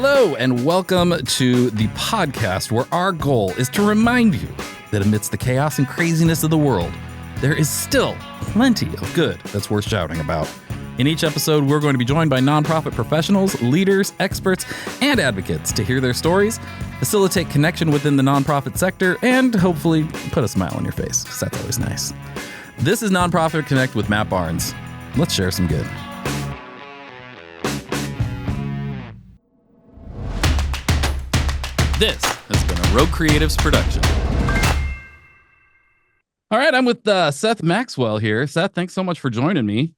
Hello, and welcome to the podcast where our goal is to remind you that amidst the chaos and craziness of the world, there is still plenty of good that's worth shouting about. In each episode, we're going to be joined by nonprofit professionals, leaders, experts, and advocates to hear their stories, facilitate connection within the nonprofit sector, and hopefully put a smile on your face, because that's always nice. This is Nonprofit Connect with Matt Barnes. Let's share some good. This has been a Rogue Creatives production. All right, I'm with Seth Maxwell here. Seth, thanks so much for joining me.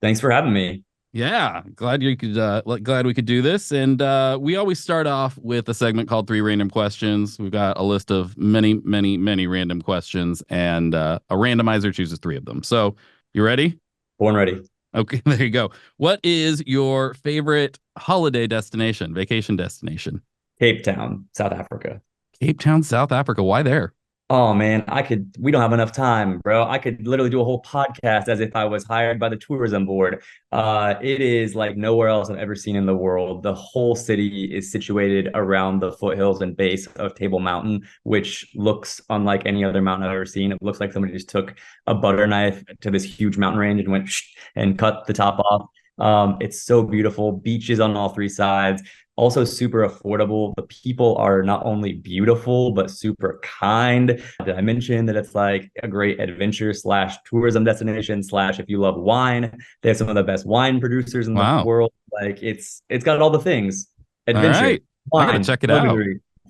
Thanks for having me. Yeah, glad we could do this. And we always start off with a segment called 3 Random Questions. We've got a list of many random questions, and a randomizer chooses 3 of them. So, you ready? Born ready. Okay, there you go. What is your favorite holiday destination, vacation destination? Cape Town, South Africa. Cape Town, South Africa. Why there? Oh man, we don't have enough time, bro. I could literally do a whole podcast as if I was hired by the tourism board. It is like nowhere else I've ever seen in the world. The whole city is situated around the foothills and base of Table Mountain, which looks unlike any other mountain I've ever seen. It looks like somebody just took a butter knife to this huge mountain range and went and cut the top off. It's so beautiful. Beaches on all 3 sides. Also super affordable. The people are not only beautiful, but super kind. Did I mention that it's like a great adventure / tourism destination / if you love wine, they have some of the best wine producers in the world. Like it's got all the things. Adventure, all right. Wine, I gotta check it out.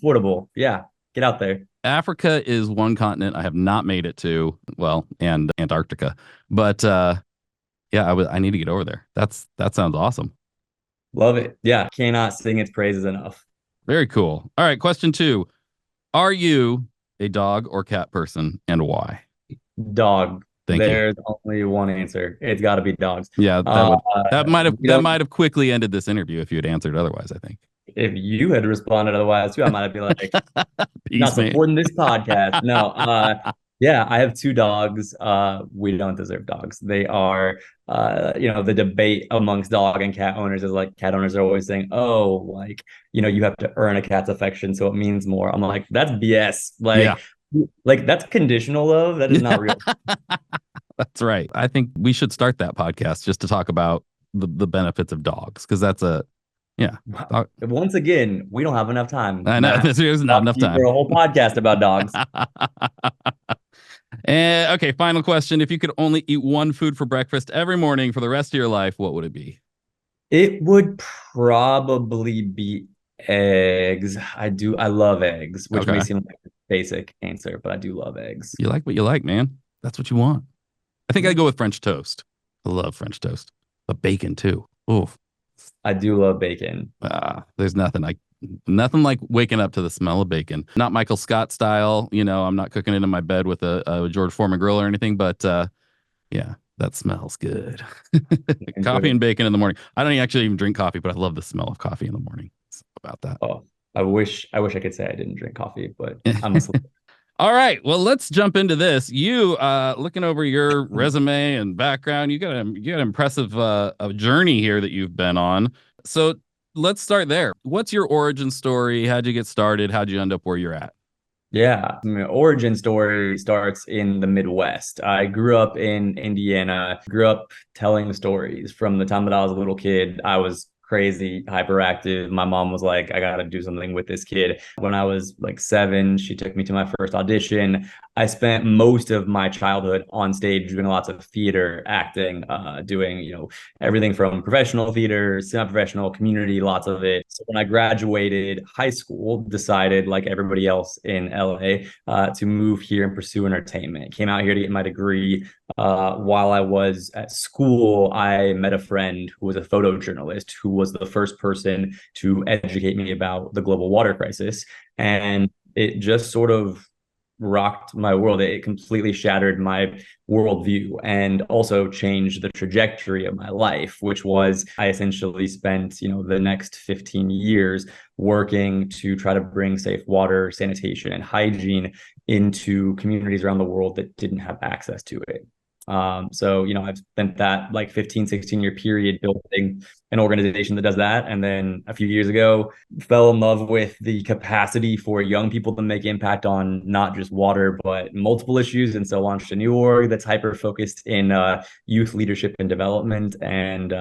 Affordable. Yeah. Get out there. Africa is one continent I have not made it to. Well, and Antarctica. But I need to get over there. That sounds awesome. Love it. Yeah. Cannot sing its praises enough. Very cool. All right. Question 2. Are you a dog or cat person, and why? Dog. There's only one answer. It's got to be dogs. Yeah. That might have quickly ended this interview if you had answered otherwise, I think. If you had responded otherwise too, I might have been like, not supporting this podcast. No. Yeah, I have 2 dogs. We don't deserve dogs. They are, the debate amongst dog and cat owners is like, cat owners are always saying, oh, like, you have to earn a cat's affection, so it means more. I'm like, that's BS. Like that's conditional love. That is not real. That's right. I think we should start that podcast just to talk about the benefits of dogs, because that's Once again, we don't have enough time. I know there's not enough time for a whole podcast about dogs. And okay, final question. If you could only eat one food for breakfast every morning for the rest of your life, what would it be? It would probably be eggs. I love eggs, which may seem like a basic answer, but I do love eggs. You like what you like, man. That's what you want. I think I'd go with French toast. I love French toast, but bacon too. Oof. I do love bacon. There's nothing like waking up to the smell of bacon. Not Michael Scott style, I'm not cooking it in my bed with a George Foreman grill or anything, but that smells good. Coffee and bacon in the morning. I don't actually even drink coffee, but I love the smell of coffee in the morning. It's about that. Oh, I wish I could say I didn't drink coffee, but I'm a All right, well, let's jump into this. You, looking over your resume and background, you got an impressive journey here that you've been on. So let's start there. What's your origin story? How'd you get started? How'd you end up where you're at? Yeah, my origin story starts in the Midwest. I grew up in Indiana, grew up telling stories from the time that I was a little kid. I was crazy, hyperactive. My mom was like, I got to do something with this kid. When I was like 7, she took me to my first audition. I spent most of my childhood on stage doing lots of theater, acting, doing, everything from professional theater, semi-professional, community, lots of it. So when I graduated high school, decided like everybody else in LA to move here and pursue entertainment. Came out here to get my degree. While I was at school, I met a friend who was a photojournalist who was the first person to educate me about the global water crisis. And it just sort of rocked my world. It completely shattered my worldview and also changed the trajectory of my life, which was I essentially spent, the next 15 years working to try to bring safe water, sanitation, and hygiene into communities around the world that didn't have access to it. So, I've spent that like 15, 16-year period building an organization that does that. And then a few years ago, fell in love with the capacity for young people to make impact on not just water, but multiple issues. And so launched a new org that's hyper focused in youth leadership and development. And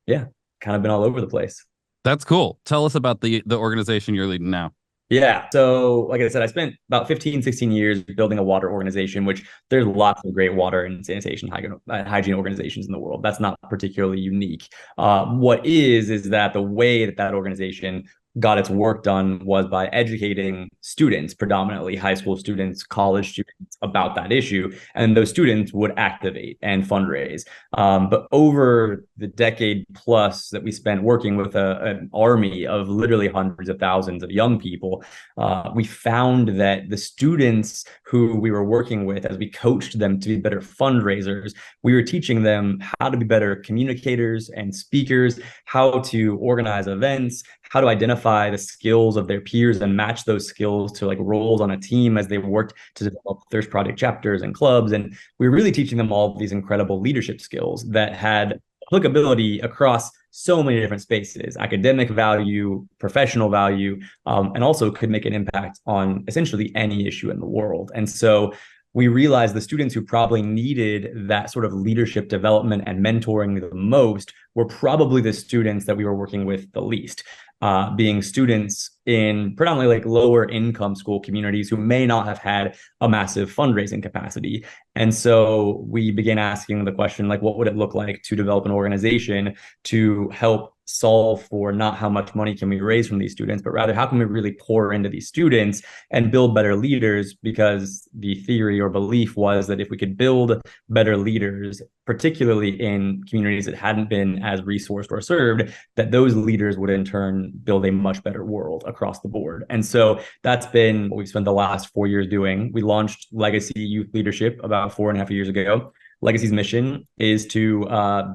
yeah, kind of been all over the place. That's cool. Tell us about the organization you're leading now. Yeah. So, like I said, I spent about 15, 16 years building a water organization, which there's lots of great water and sanitation hygiene organizations in the world. That's not particularly unique. What is that the way that organization got its work done was by educating students, predominantly high school students, college students, about that issue. And those students would activate and fundraise. But over the decade plus that we spent working with an army of literally hundreds of thousands of young people, we found that the students who we were working with, as we coached them to be better fundraisers, we were teaching them how to be better communicators and speakers, how to organize events, how to identify the skills of their peers and match those skills to like roles on a team as they worked to develop Thirst Project chapters and clubs. And we were really teaching them all of these incredible leadership skills that had applicability across so many different spaces: academic value, professional value, and also could make an impact on essentially any issue in the world. And so we realized the students who probably needed that sort of leadership development and mentoring the most were probably the students that we were working with the least. Being students in predominantly like lower income school communities who may not have had a massive fundraising capacity. And so we began asking the question, like, what would it look like to develop an organization to help solve for not how much money can we raise from these students, but rather how can we really pour into these students and build better leaders? Because the theory or belief was that if we could build better leaders, particularly in communities that hadn't been as resourced or served, that those leaders would in turn build a much better world across the board. And so that's been what we've spent the last 4 years doing. We launched Legacy Youth Leadership about 4.5 years ago. Legacy's mission is to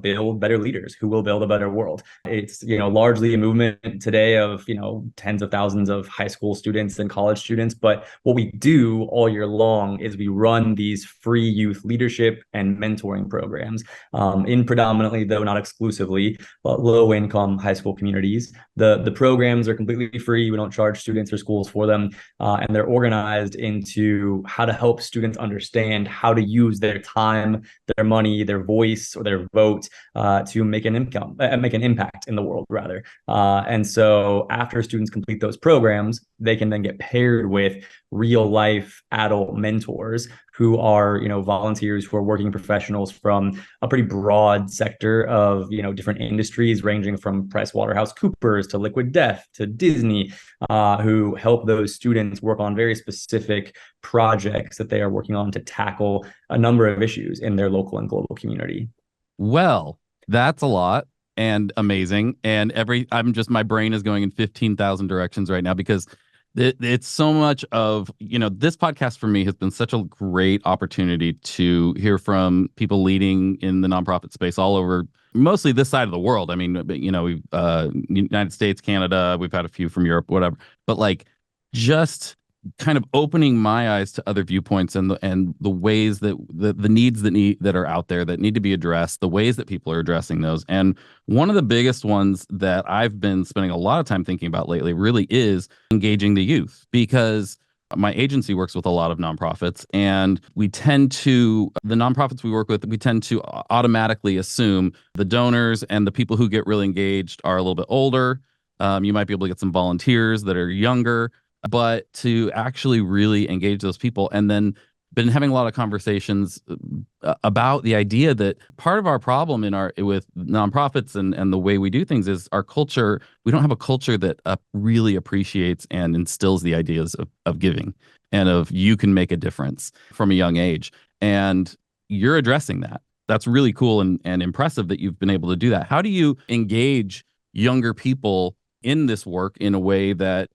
build better leaders who will build a better world. It's largely a movement today of tens of thousands of high school students and college students. But what we do all year long is we run these free youth leadership and mentoring programs in predominantly, though not exclusively, low income high school communities. The programs are completely free. We don't charge students or schools for them, and they're organized into how to help students understand how to use their time, their money, their voice, or their vote to make an impact in the world, rather. And so after students complete those programs, they can then get paired with real life adult mentors who are, volunteers who are working professionals from a pretty broad sector of, different industries, ranging from PricewaterhouseCoopers to Liquid Death to Disney, who help those students work on very specific projects that they are working on to tackle a number of issues in their local and global community. Well, that's a lot and amazing. And my brain is going in 15,000 directions right now because it's so much of, this podcast for me has been such a great opportunity to hear from people leading in the nonprofit space all over, mostly this side of the world. I mean, we've United States, Canada, we've had a few from Europe, whatever, but like just kind of opening my eyes to other viewpoints and the ways that the needs that are out there that need to be addressed, the ways that people are addressing those. And one of the biggest ones that I've been spending a lot of time thinking about lately really is engaging the youth, because my agency works with a lot of nonprofits, and the nonprofits we work with, we tend to automatically assume the donors and the people who get really engaged are a little bit older. You might be able to get some volunteers that are younger, but to actually really engage those people. And then been having a lot of conversations about the idea that part of our problem with nonprofits and the way we do things is our culture. We don't have a culture that really appreciates and instills the ideas of giving and of you can make a difference from a young age. And you're addressing that. That's really cool and impressive that you've been able to do that. How do you engage younger people in this work in a way that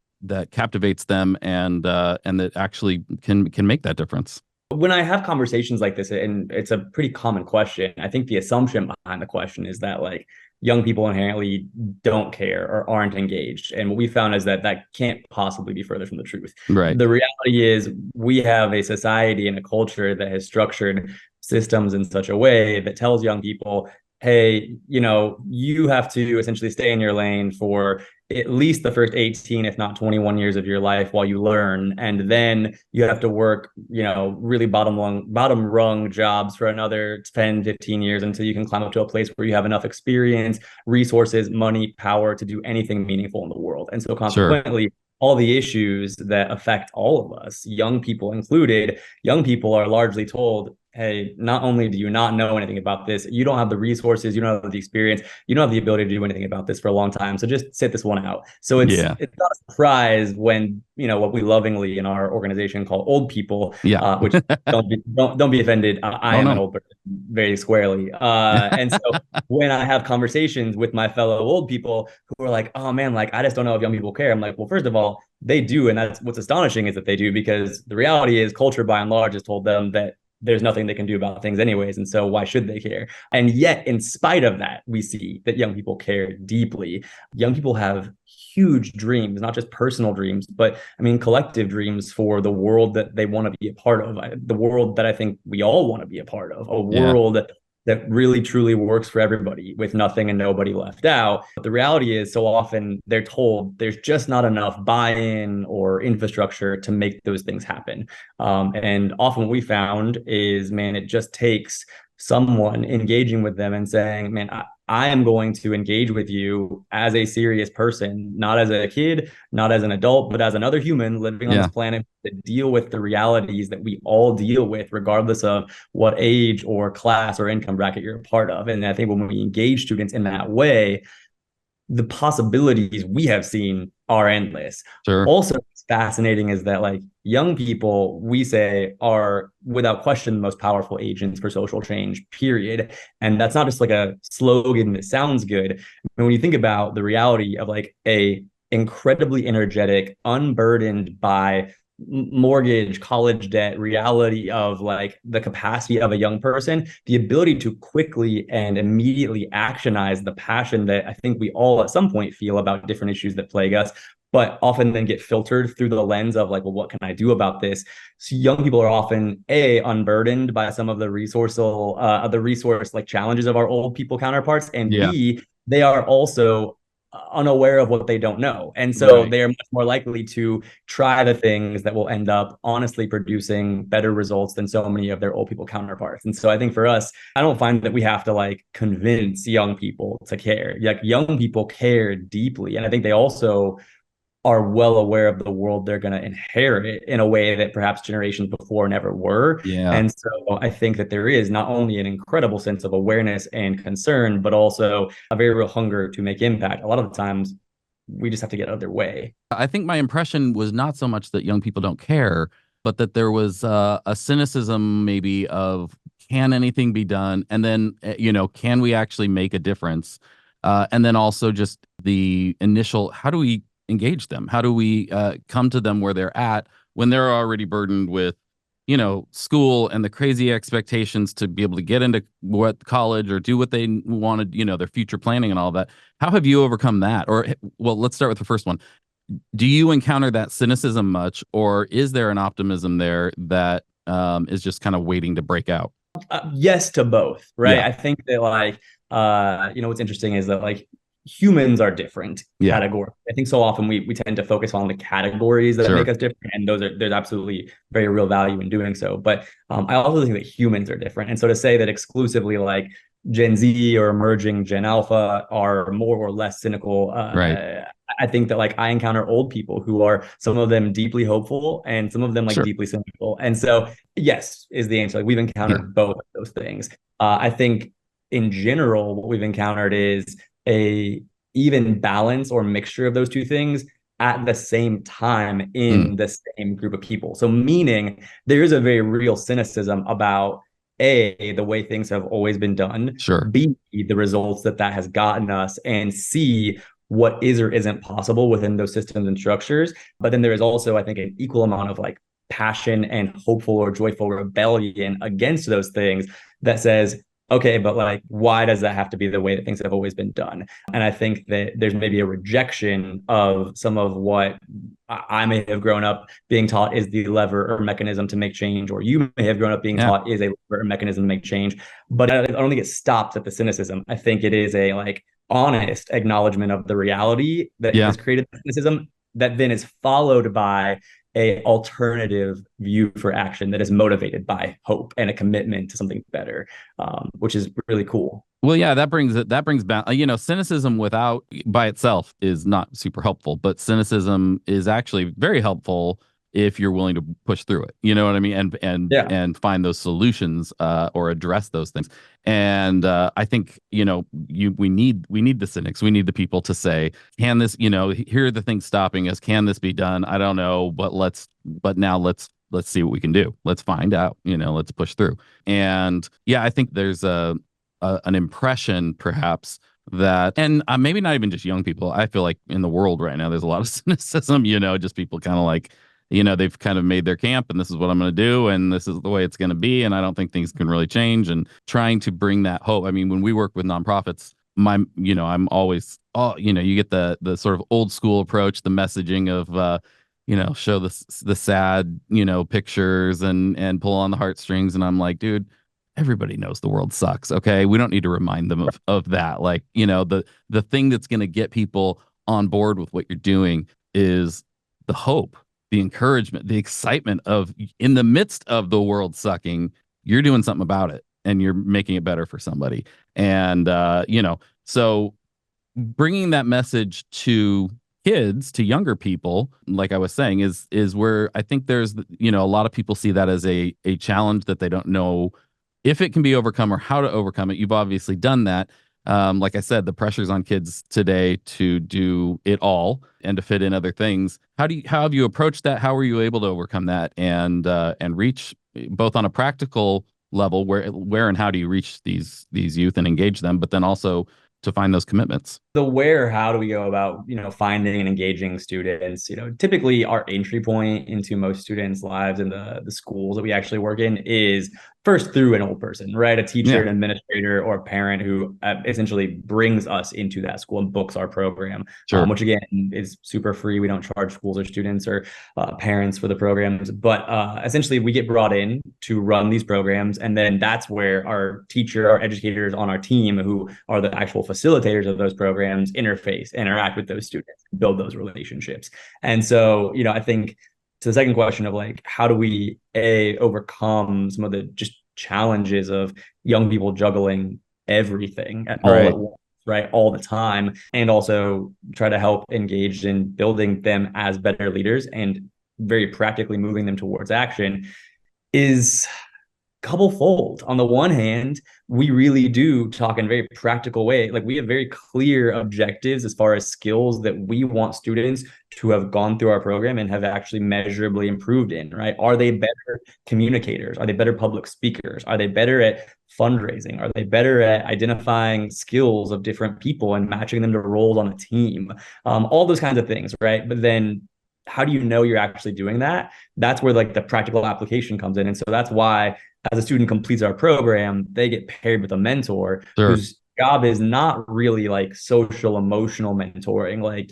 captivates them and that actually can make that difference? When I have conversations like this, and it's a pretty common question, I think the assumption behind the question is that like young people inherently don't care or aren't engaged. And what we found is that can't possibly be further from the truth. Right. The reality is we have a society and a culture that has structured systems in such a way that tells young people, hey, you have to essentially stay in your lane for at least the first 18, if not 21 years of your life while you learn. And then you have to work, really bottom rung jobs for another 10, 15 years until you can climb up to a place where you have enough experience, resources, money, power to do anything meaningful in the world. And so consequently, all the issues that affect all of us, young people included, young people are largely told, hey, not only do you not know anything about this, you don't have the resources, you don't have the experience, you don't have the ability to do anything about this for a long time. So just sit this one out. So it's not a surprise when, what we lovingly in our organization call old people, which don't be offended. I am an old person very squarely. And so when I have conversations with my fellow old people who are like, oh man, like I just don't know if young people care. I'm like, well, first of all, they do. And that's what's astonishing is that they do, because the reality is culture by and large has told them that there's nothing they can do about things anyways. And so why should they care? And yet, in spite of that, we see that young people care deeply. Young people have huge dreams, not just personal dreams, but collective dreams for the world that they want to be a part of, the world that I think we all want to be a part of, a world that really truly works for everybody with nothing and nobody left out. But the reality is so often they're told there's just not enough buy-in or infrastructure to make those things happen. And often what we found is, man, it just takes someone engaging with them and saying, man, I am going to engage with you as a serious person, not as a kid, not as an adult, but as another human living on this planet to deal with the realities that we all deal with, regardless of what age or class or income bracket you're a part of. And I think when we engage students in that way, the possibilities we have seen are endless. Also, what's fascinating is that like young people, we say, are without question the most powerful agents for social change, period. And that's not just like a slogan that sounds good. When you think about the reality of like a incredibly energetic, unburdened by mortgage, college debt reality of like the capacity of a young person, the ability to quickly and immediately actionize the passion that I think we all at some point feel about different issues that plague us, but often then get filtered through the lens of like, well, what can I do about this? So young people are often unburdened by some of the resource like challenges of our old people counterparts, and B, they are also unaware of what they don't know. And so they are much more likely to try the things that will end up honestly producing better results than so many of their old people counterparts. And so I think for us, I don't find that we have to like convince young people to care. Like young people care deeply. And I think they also are well aware of the world they're going to inherit in a way that perhaps generations before never were. And so I think that there is not only an incredible sense of awareness and concern, but also a very real hunger to make impact. A lot of the times we just have to get out of their way. I think my impression was not so much that young people don't care, but that there was a cynicism maybe of, can anything be done? And then, can we actually make a difference? And then also just the initial, how do we engage them? How do we come to them where they're at when they're already burdened with, school and the crazy expectations to be able to get into what college or do what they wanted, their future planning and all that. How have you overcome that? Or, well, let's start with the first one. Do you encounter that cynicism much, or is there an optimism there that is just kind of waiting to break out? Yes to both, right? I think that like, what's interesting is that like humans are different categories. I think so often we tend to focus on the categories that make us different, and there's absolutely very real value in doing so. But I also think that humans are different. And so to say that exclusively like Gen Z or emerging Gen Alpha are more or less cynical, I think that like I encounter old people who are, some of them deeply hopeful and some of them like deeply cynical. And so yes is the answer. Like we've encountered both of those things. I think in general what we've encountered is a even balance or mixture of those two things at the same time in the same group of people. So meaning there is a very real cynicism about A, the way things have always been done, B, the results that has gotten us, and C, what is or isn't possible within those systems and structures. But then there is also, I think, an equal amount of like passion and hopeful or joyful rebellion against those things that says, okay, but like, why does that have to be the way that things have always been done? And I think that there's maybe a rejection of some of what I may have grown up being taught is the lever or mechanism to make change, or you may have grown up being Yeah. taught is a lever or mechanism to make change. But I don't think it stops at the cynicism. I think it is a like honest acknowledgement of the reality that Yeah. has created cynicism that then is followed by a alternative view for action that is motivated by hope and a commitment to something better, which is really cool. Well, yeah, that brings back, cynicism without by itself is not super helpful, but cynicism is actually very helpful if you're willing to push through it. You know what I mean? Yeah. And find those solutions or address those things. And I think, we need the cynics. We need the people to say, can this, here are the things stopping us. Can this be done? I don't know, but now let's see what we can do. Let's find out, let's push through. And yeah, I think there's an impression perhaps that, and maybe not even just young people. I feel like in the world right now there's a lot of cynicism, just people kind of like, they've kind of made their camp and this is what I'm going to do and this is the way it's going to be, and I don't think things can really change, and trying to bring that hope. I mean, when we work with nonprofits, I'm always, you get the sort of old school approach, the messaging of show the sad, pictures and pull on the heartstrings, and I'm like, dude, everybody knows the world sucks. Okay. We don't need to remind them of that. Like, the thing that's going to get people on board with what you're doing is the hope, the encouragement, the excitement of, in the midst of the world sucking, you're doing something about it and you're making it better for somebody. And, so bringing that message to kids, to younger people, like I was saying, is where I think there's, a lot of people see that as a challenge that they don't know if it can be overcome or how to overcome it. You've obviously done that. Like I said, the pressure's on kids today to do it all and to fit in other things. How have you approached that? How were you able to overcome that and reach both on a practical level, where and how do you reach these youth and engage them, but then also to find those commitments? The where, how do we go about, finding and engaging students? Typically our entry point into most students' lives in the schools that we actually work in is first through an old person, right? A teacher, Yeah, an administrator, or a parent who essentially brings us into that school and books our program, sure. which again is super free. We don't charge schools or students or parents for the programs, but essentially we get brought in to run these programs. And then that's where our educators on our team, who are the actual facilitators of those programs, interface, interact with those students, build those relationships. And so, I think to the second question of like, how do we overcome some of the just challenges of young people juggling everything all at once, right, all the time, and also try to help engage in building them as better leaders and very practically moving them towards action, is couple-fold. On the one hand, we really do talk in a very practical way. Like, we have very clear objectives as far as skills that we want students to have gone through our program and have actually measurably improved in, right? Are they better communicators? Are they better public speakers? Are they better at fundraising? Are they better at identifying skills of different people and matching them to roles on a team? All those kinds of things, right? But then how do you know you're actually doing that? That's where like the practical application comes in. And so that's why, as a student completes our program, they get paired with a mentor whose job is not really like social emotional mentoring, like,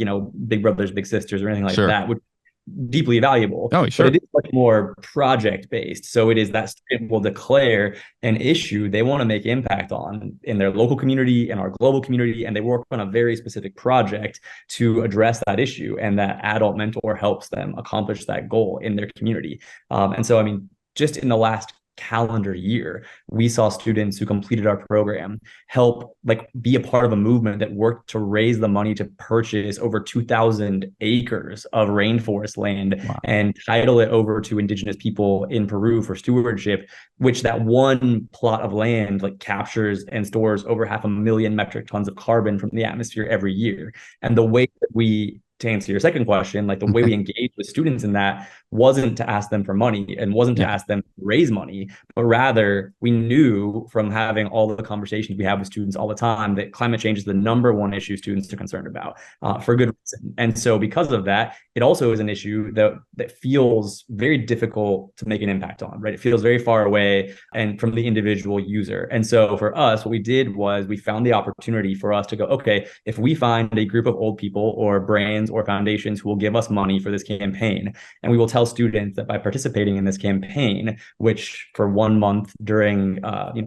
big brothers, big sisters, or anything like that, which is deeply valuable. Oh, sure. But it is much more project based. So it is that student will declare an issue they want to make impact on in their local community and our global community, and they work on a very specific project to address that issue. And that adult mentor helps them accomplish that goal in their community. And so, I mean, just in the last calendar year, we saw students who completed our program help like be a part of a movement that worked to raise the money to purchase over 2,000 acres of rainforest land. Wow. And title it over to indigenous people in Peru for stewardship, which that one plot of land like captures and stores over 500,000 metric tons of carbon from the atmosphere every year. And the way that we to answer your second question, like the way we engage with students in that wasn't to ask them for money and wasn't to ask them to raise money, but rather we knew from having all the conversations we have with students all the time that climate change is the number one issue students are concerned about, for good reason. And so because of that, it also is an issue that feels very difficult to make an impact on, right? It feels very far away and from the individual user. And so for us, what we did was we found the opportunity for us to go, okay, if we find a group of old people or brands or foundations who will give us money for this campaign, and we will tell students that by participating in this campaign, which for 1 month during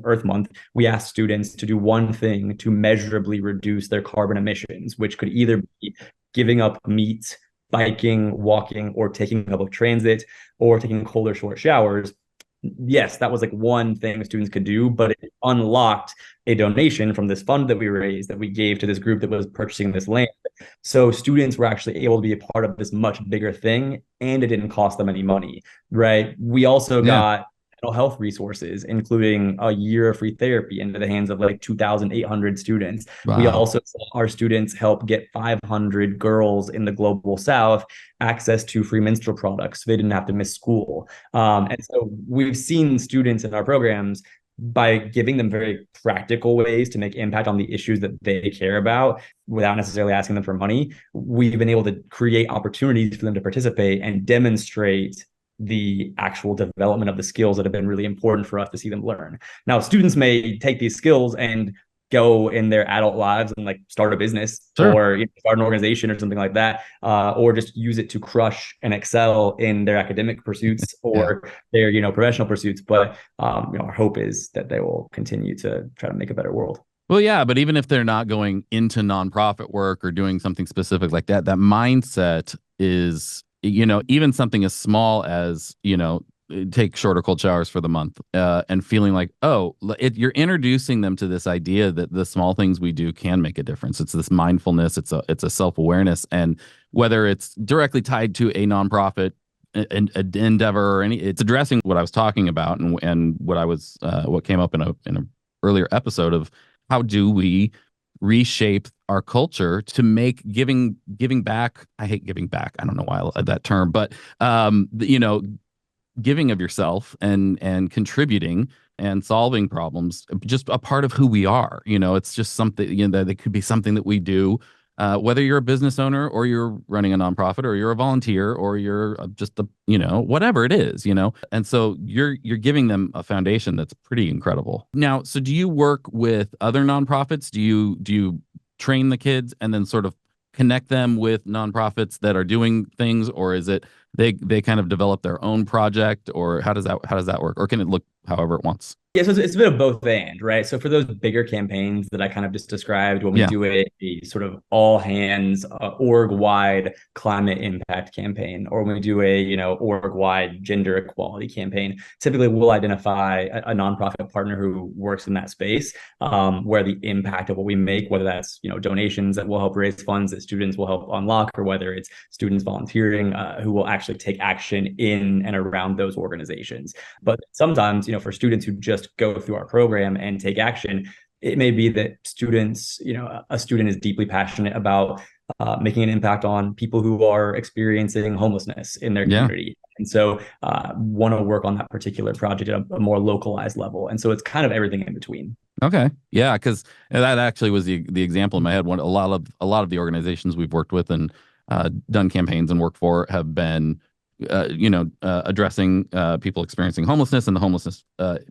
Earth Month, we asked students to do one thing to measurably reduce their carbon emissions, which could either be giving up meat, biking, walking, or taking public transit, or taking cold or short showers. Yes, that was like one thing students could do, but it unlocked a donation from this fund that we raised that we gave to this group that was purchasing this land. So students were actually able to be a part of this much bigger thing, and it didn't cost them any money, right? We also got mental health resources, including a year of free therapy into the hands of like 2,800 students. Wow. We also saw our students help get 500 girls in the global South access to free menstrual products so they didn't have to miss school. And so we've seen students in our programs, by giving them very practical ways to make impact on the issues that they care about without necessarily asking them for money, we've been able to create opportunities for them to participate and demonstrate the actual development of the skills that have been really important for us to see them learn. Now, students may take these skills and go in their adult lives and like start a business or start an organization or something like that, or just use it to crush and excel in their academic pursuits or their professional pursuits. But our hope is that they will continue to try to make a better world. Well, yeah, but even if they're not going into nonprofit work or doing something specific like that, that mindset is, even something as small as, take shorter cold showers for the month, and feeling like, you're introducing them to this idea that the small things we do can make a difference. It's this mindfulness, it's a self-awareness, and whether it's directly tied to a nonprofit an endeavor or it's addressing what I was talking about and what came up in an earlier episode of how do we reshape our culture to make giving back. I hate giving back. I don't know why I love that term, but giving of yourself and contributing and solving problems just a part of who we are. It's just something, that it could be something that we do, whether you're a business owner or you're running a nonprofit or you're a volunteer or you're just whatever it is, and so you're giving them a foundation that's pretty incredible. Now, so do you work with other nonprofits? Do you train the kids and then sort of connect them with nonprofits that are doing things, or is it they kind of develop their own project, or how does that work, or can it look however it wants? Yeah, so it's a bit of both and, right? So for those bigger campaigns that I kind of just described, when we do a sort of all hands org-wide climate impact campaign, or when we do a org-wide gender equality campaign, typically we'll identify a nonprofit partner who works in that space, where the impact of what we make, whether that's donations that will help raise funds that students will help unlock, or whether it's students volunteering who will actually take action in and around those organizations. But sometimes, for students who just go through our program and take action, it may be that students, a student is deeply passionate about making an impact on people who are experiencing homelessness in their community. And so want to work on that particular project at a more localized level. And so it's kind of everything in between. Okay. Yeah, because that actually was the example in my head. A lot of the organizations we've worked with and done campaigns and worked for have been addressing people experiencing homelessness and the homelessness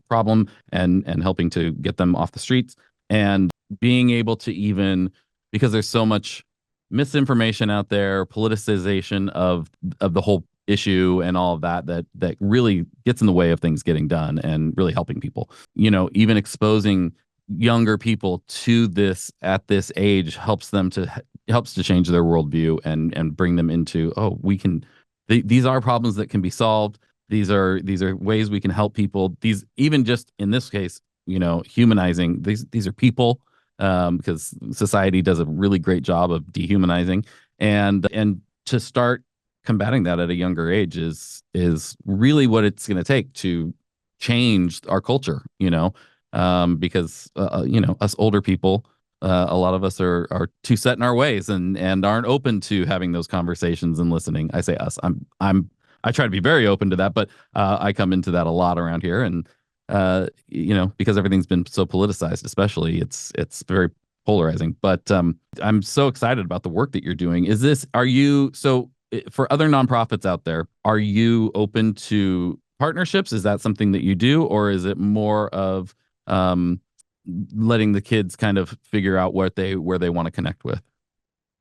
problem and helping to get them off the streets, and being able to, even because there's so much misinformation out there, politicization of the whole issue and all of that really gets in the way of things getting done and really helping people. Even exposing younger people to this at this age helps to change their worldview and bring them into, we can. These are problems that can be solved. These are ways we can help people. These, even just in this case, humanizing. These are people, because society does a really great job of dehumanizing, and to start combating that at a younger age is really what it's going to take to change our culture. Because us older people a lot of us are too set in our ways and aren't open to having those conversations and listening. I say us. I try to be very open to that, but I come into that a lot around here, and because everything's been so politicized, especially it's very polarizing. But I'm so excited about the work that you're doing. Are you so for other nonprofits out there? Are you open to partnerships? Is that something that you do, or is it more of letting the kids kind of figure out where they want to connect with?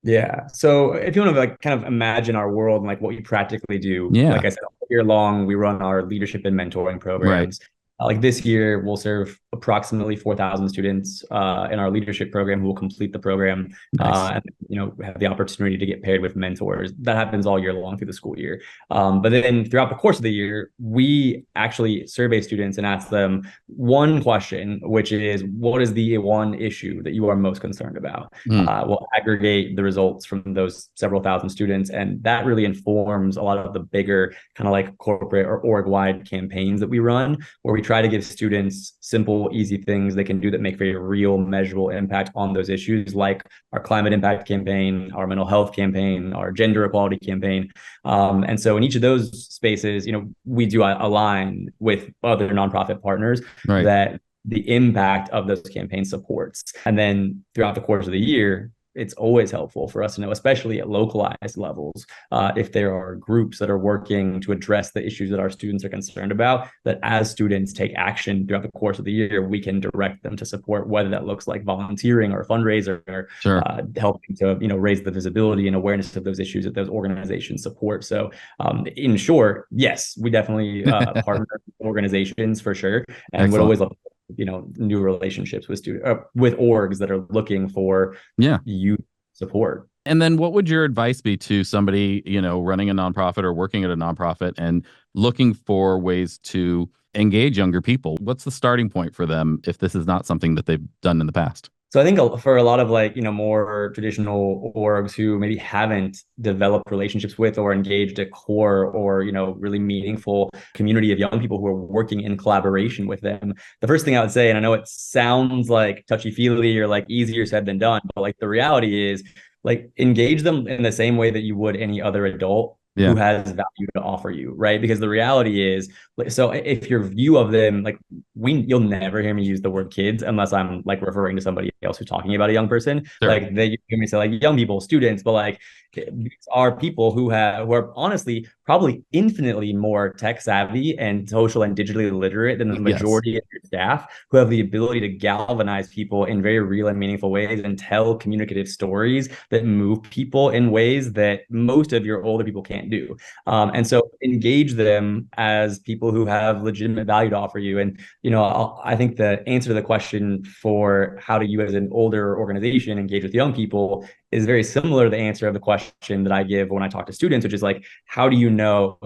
Yeah. So if you want to like kind of imagine our world and like what we practically do, Yeah. like I said, all year long, we run our leadership and mentoring Right. programs. Like this year, we'll serve approximately 4,000 students in our leadership program who will complete the program Nice. and have the opportunity to get paired with mentors. That happens all year long through the school year. But then throughout the course of the year, we actually survey students and ask them one question, which is, what is the one issue that you are most concerned about? Mm, We'll aggregate the results from those several thousand students, and that really informs a lot of the bigger kind of like corporate or org-wide campaigns that we run, where we try to give students simple, easy things they can do that make for a real measurable impact on those issues, like our climate impact campaign, our mental health campaign, our gender equality campaign. And so in each of those spaces, we do align with other nonprofit partners right. that the impact of those campaigns supports. And then throughout the course of the year, it's always helpful for us to know, especially at localized levels, if there are groups that are working to address the issues that our students are concerned about, that as students take action throughout the course of the year, we can direct them to support, whether that looks like volunteering or fundraiser or Sure. helping to raise the visibility and awareness of those issues that those organizations support. So in short, yes, we definitely partner with organizations for sure, and would Excellent. always love new relationships with with orgs that are looking for Yeah. youth support. And then what would your advice be to somebody, running a nonprofit or working at a nonprofit and looking for ways to engage younger people? What's the starting point for them if this is not something that they've done in the past? So I think for a lot of like, more traditional orgs who maybe haven't developed relationships with or engaged a core or, really meaningful community of young people who are working in collaboration with them, the first thing I would say, and I know it sounds like touchy-feely or like easier said than done, but like the reality is like engage them in the same way that you would any other adult Yeah. who has value to offer you, right? Because the reality is, so if your view of them, like you'll never hear me use the word kids unless I'm like referring to somebody else who's talking about a young person. Sure. Like they hear me say like young people, students, but like these are people who are honestly probably infinitely more tech savvy and social and digitally literate than the majority of your staff, who have the ability to galvanize people in very real and meaningful ways and tell communicative stories that move people in ways that most of your older people can't do. And so engage them as people who have legitimate value to offer you. And, I think the answer to the question for how do you as an older organization engage with young people is very similar to the answer of the question that I give when I talk to students, which is like, how do you know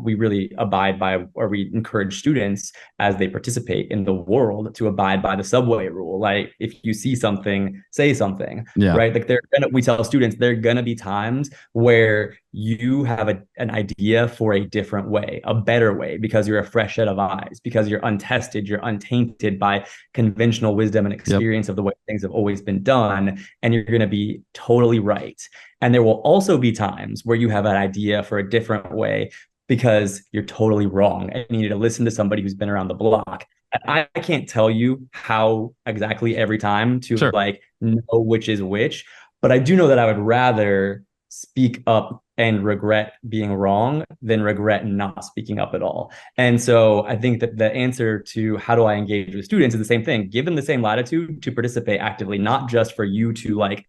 we really abide by, or we encourage students as they participate in the world to abide by the subway rule? Like if you see something, say something, right? Like we tell students there are gonna be times where you have an idea for a different way, a better way, because you're a fresh set of eyes, because you're untested, you're untainted by conventional wisdom and experience of the way things have always been done, and you're going to be totally right. And there will also be times where you have an idea for a different way because you're totally wrong and you need to listen to somebody who's been around the block. I can't tell you how exactly every time to like know which is which, but I do know that I would rather speak up and regret being wrong than regret not speaking up at all. And so I think that the answer to how do I engage with students is the same thing. Give them the same latitude to participate actively, not just for you to like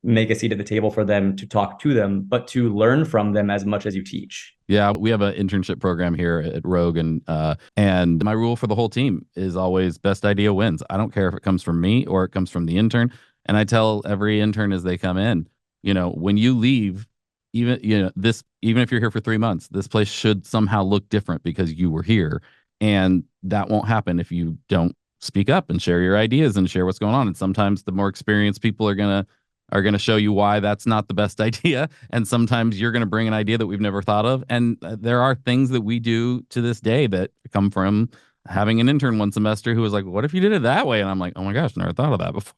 make a seat at the table for them to talk to them, but to learn from them as much as you teach. Yeah, we have an internship program here at Rogue, and my rule for the whole team is always best idea wins. I don't care if it comes from me or it comes from the intern. And I tell every intern as they come in, when you leave, even if you're here for 3 months, this place should somehow look different because you were here, and that won't happen if you don't speak up and share your ideas and share what's going on. And sometimes the more experienced people are gonna show you why that's not the best idea, and sometimes you're gonna bring an idea that we've never thought of. And there are things that we do to this day that come from having an intern one semester who was like, what if you did it that way? And I'm like, oh my gosh, never thought of that before,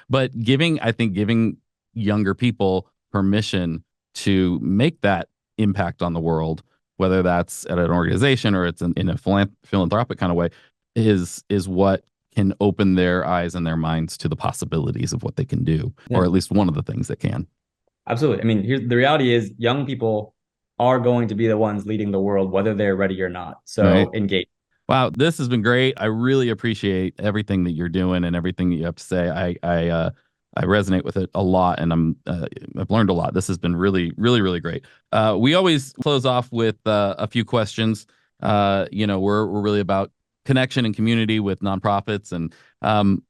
but I think giving younger people permission to make that impact on the world, whether that's at an organization or it's in a philanthropic kind of way, is what can open their eyes and their minds to the possibilities of what they can do, or at least one of the things that can. Absolutely. I mean, here's the reality is young people are going to be the ones leading the world, whether they're ready or not. So engage. Wow, this has been great. I really appreciate everything that you're doing and everything that you have to say. I resonate with it a lot, and I've learned a lot. This has been really, really, really great. We always close off with a few questions. We're really about connection and community with nonprofits, and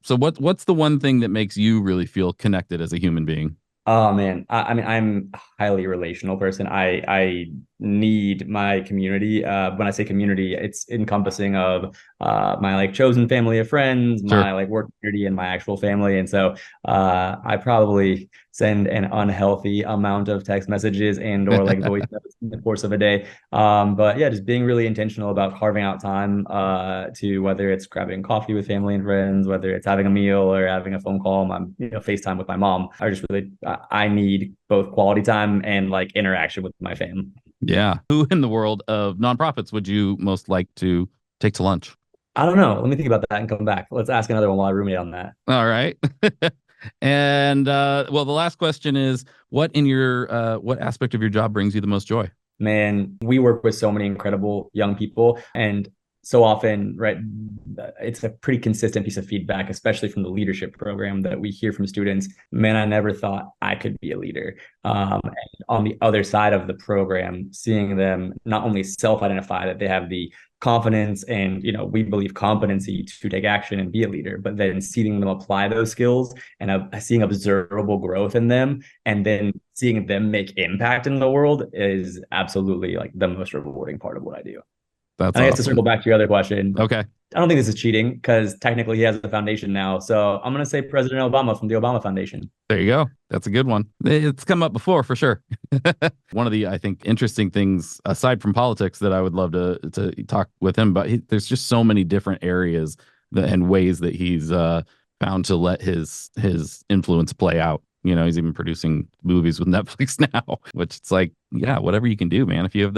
so what's the one thing that makes you really feel connected as a human being? Oh man, I mean, I'm a highly relational person. I need my community. When I say community, it's encompassing of my chosen family of friends, Sure. my work community, and my actual family. And so I probably send an unhealthy amount of text messages and or voice notes in the course of a day. But yeah, just being really intentional about carving out time to, whether it's grabbing coffee with family and friends, whether it's having a meal or having a phone call, FaceTime with my mom. I need both quality time and interaction with my fam. Yeah. Who in the world of nonprofits would you most like to take to lunch? I don't know. Let me think about that and come back. Let's ask another one while I ruminate on that. All right. And the last question is, what aspect of your job brings you the most joy? Man, we work with so many incredible young people, and so often, right, it's a pretty consistent piece of feedback, especially from the leadership program, that we hear from students. Man, I never thought I could be a leader. And on the other side of the program, seeing them not only self-identify that they have the confidence and, we believe competency to take action and be a leader, but then seeing them apply those skills and seeing observable growth in them, and then seeing them make impact in the world is absolutely the most rewarding part of what I do. That's I guess to circle back to your other question. Okay. I don't think this is cheating because technically he has a foundation now. So I'm going to say President Obama from the Obama Foundation. There you go. That's a good one. It's come up before for sure. One of the, I think, interesting things aside from politics that I would love to talk with him about, there's just so many different areas and ways that he's found to let his influence play out. He's even producing movies with Netflix now, which it's whatever you can do, man. If you have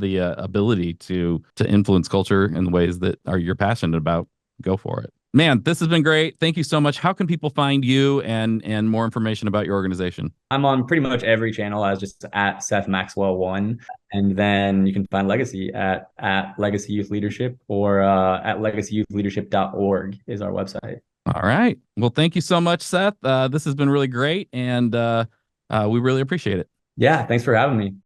the ability to influence culture in the ways that you're passionate about, go for it. Man, this has been great. Thank you so much. How can people find you and more information about your organization? I'm on pretty much every channel as just at Seth Maxwell 1. And then you can find Legacy at Legacy Youth Leadership, or at legacyyouthleadership.org is our website. All right. Well, thank you so much, Seth. This has been really great, and we really appreciate it. Yeah, thanks for having me.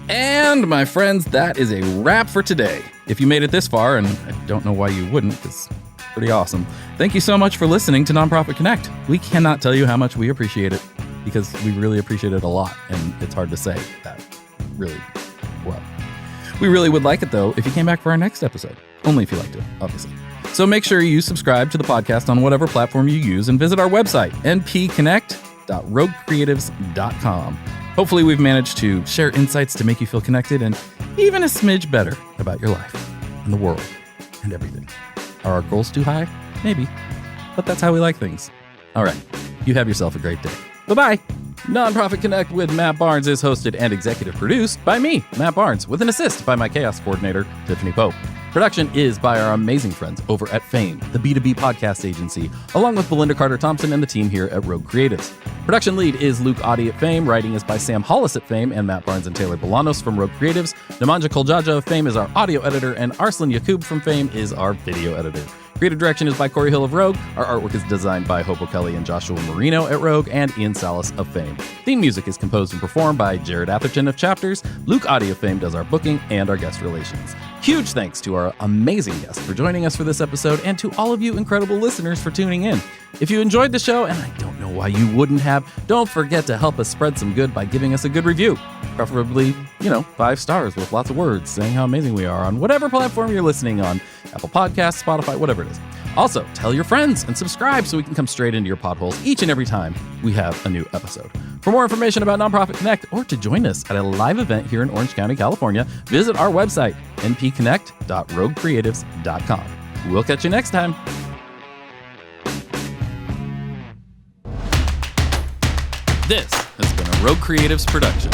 And my friends, that is a wrap for today. If you made it this far, and I don't know why you wouldn't, because it's pretty awesome, thank you so much for listening to Nonprofit Connect. We cannot tell you how much we appreciate it, because we really appreciate it a lot, and it's hard to say that really well. We really would like it, though, if you came back for our next episode. Only if you liked it, obviously. So make sure you subscribe to the podcast on whatever platform you use, and visit our website, npconnect.roguecreatives.com. Hopefully we've managed to share insights to make you feel connected and even a smidge better about your life and the world and everything. Are our goals too high? Maybe. But that's how we like things. All right. You have yourself a great day. Bye-bye. Nonprofit Connect with Matt Barnes is hosted and executive produced by me, Matt Barnes, with an assist by my chaos coordinator, Tiffany Pope. Production is by our amazing friends over at Fame, the B2B podcast agency, along with Belinda Carter-Thompson and the team here at Rogue Creatives. Production lead is Luke Audi at Fame. Writing is by Sam Hollis at Fame and Matt Barnes and Taylor Bolanos from Rogue Creatives. Nemanja Koljaja of Fame is our audio editor, and Arslan Yakub from Fame is our video editor. Creative direction is by Corey Hill of Rogue. Our artwork is designed by Hobo Kelly and Joshua Marino at Rogue, and Ian Salas of Fame. Theme music is composed and performed by Jared Atherton of Chapters. Luke Audi of Fame does our booking and our guest relations. Huge thanks to our amazing guests for joining us for this episode, and to all of you incredible listeners for tuning in. If you enjoyed the show, and I don't know why you wouldn't have. Don't forget to help us spread some good by giving us a good review. Preferably, 5 stars with lots of words saying how amazing we are on whatever platform you're listening on. Apple Podcasts, Spotify, whatever it is. Also, tell your friends and subscribe so we can come straight into your potholes each and every time we have a new episode. For more information about Nonprofit Connect or to join us at a live event here in Orange County, California, visit our website, npconnect.roguecreatives.com. We'll catch you next time. This has been a Rogue Creatives production.